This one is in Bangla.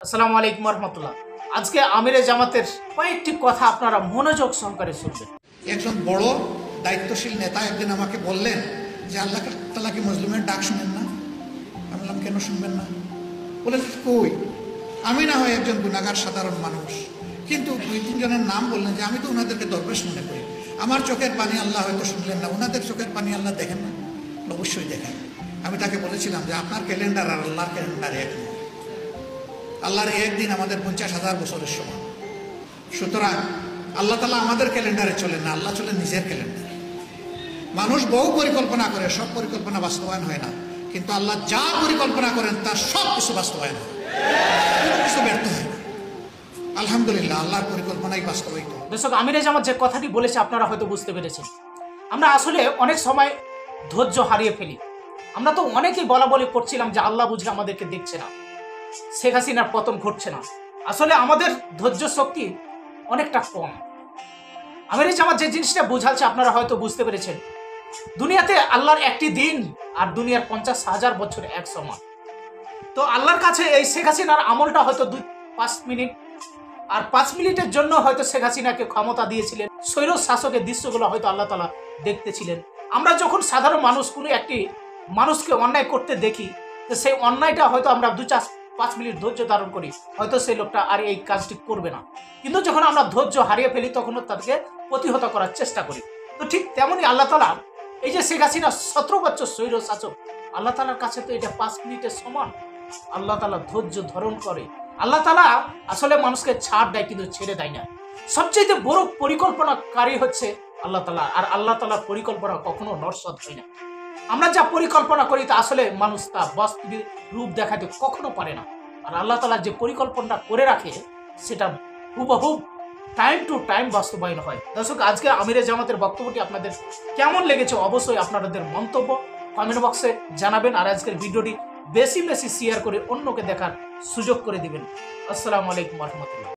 আসসালামু আলাইকুম রহমতুল্লাহ। আজকে আমিরে জামাতের কয়েকটি কথা আপনারা মনোযোগ সহকারে শুনবেন। একজন বড় দায়িত্বশীল নেতা একদিন আমাকে বললেন যে আল্লাহ তাআলা কি মজলুমের ডাক শুনেন না? আমি বললাম কেন শুনবেন না? বলেন কই, আমি না হয় একজন গুনাহগার সাধারণ মানুষ, কিন্তু দুই তিনজনের নাম বললেন যে আমি তো ওনাদেরকে দরবেশ মনে করি, আমার চোখের পানি আল্লাহ হয়তো শুনলেন না, ওনাদের চোখের পানি আল্লাহ দেখেন না? অবশ্যই দেখেন। আমি তাকে বলেছিলাম যে আপনার ক্যালেন্ডার আর আল্লাহর ক্যালেন্ডার এক নয়। আল্লাহর একদিন আমাদের 50,000 বছরের সমান। সুতরাং আল্লাহ তাআলা আমাদের ক্যালেন্ডারে চলেন না, আল্লাহ চলেন নিজের ক্যালেন্ডারে। মানুষ বহু পরিকল্পনা করে, সব পরিকল্পনা বাস্তবায়ন হয় না, কিন্তু আল্লাহ যা পরিকল্পনা করেন তার সব কিছু বাস্তবায়ন হয়, কোনো কিছু ব্যর্থ হয় না। আলহামদুলিল্লাহ, আল্লাহর পরিকল্পনাই বাস্তবায়িত। দর্শক, আমিরে জামাত যে কথাটি বলেছে আপনারা হয়তো বুঝতে পেরেছেন। আমরা আসলে অনেক সময় ধৈর্য হারিয়ে ফেলি। আমরা তো অনেকেই বলা বলি করছিলাম যে আল্লাহ বুঝে আমাদেরকে দেখছে না, শেখ হাসিনার পতন ঘটছে না। আসলে আমাদের ধৈর্য শক্তি অনেকটা কম। আমিরে জামাত যে জিনিসটা বোঝাচ্ছে আপনারা হয়তো বুঝতে পেরেছেন। দুনিয়াতে আল্লাহর একটি দিন আর দুনিয়ার 50,000 বছর এক সমান। তো আল্লাহর কাছে এই শেখ হাসিনার আমলটা হয়তো 5 মিনিট, আর 5 মিনিটের জন্য হয়তো শেখ হাসিনাকে ক্ষমতা দিয়েছিলেন। স্বৈর শাসকের দৃশ্যগুলো হয়তো আল্লাহ তাআলা দেখতেছিলেন। আমরা যখন সাধারণ মানুষ কোনো একটি মানুষকে অন্যায় করতে দেখি, তো সেই অন্যায়টা হয়তো আমরা 2-5 মিনিট ধৈর্য ধারণ করি, হয়তো সেই লোকটা আর এই কাজটি করবে না। কিন্তু যখন আমরা ধৈর্য হারিয়ে ফেলি তখন তাদেরকে প্রতিহত করার চেষ্টা করি। তো ঠিক তেমনই আল্লাহ তাআলা এই যে শেখ হাসিনা 17 বছর স্বৈর শাসক, আল্লাহ তাআলার কাছে তো এটা 5 মিনিটের সমান। আল্লাহ তাআলা ধৈর্য ধারণ করে। আল্লাহ তাআলা আসলে মানুষকে ছাড় দেয়, কিন্তু ছেড়ে দেয় না। সবচেয়ে বড় পরিকল্পনাকারী হচ্ছে আল্লাহ তাআলা, আর আল্লাহ তাআলার পরিকল্পনা কখনো নস্যাৎ হয় না। আমরা যা পরিকল্পনা করি তা আসলে মানুষ তা বাস্তবিক রূপ দেখাতে কখনো পারে না। আর আল্লাহ তাআলা যে পরিকল্পনা করে রাখে সেটা হুবহু টাইম টু টাইম বাস্তবায়ন হয়। দর্শক, আজকে আমিরে জামাতের বক্তব্যটি আপনাদের কেমন লেগেছে অবশ্যই আপনাদের মন্তব্য কমেন্ট বক্সে জানাবেন। আর আজকের ভিডিওটি বেশি বেশি শেয়ার করে অন্যকে দেখার সুযোগ করে দিবেন। আসসালামু আলাইকুম রহমতুল্লাহ।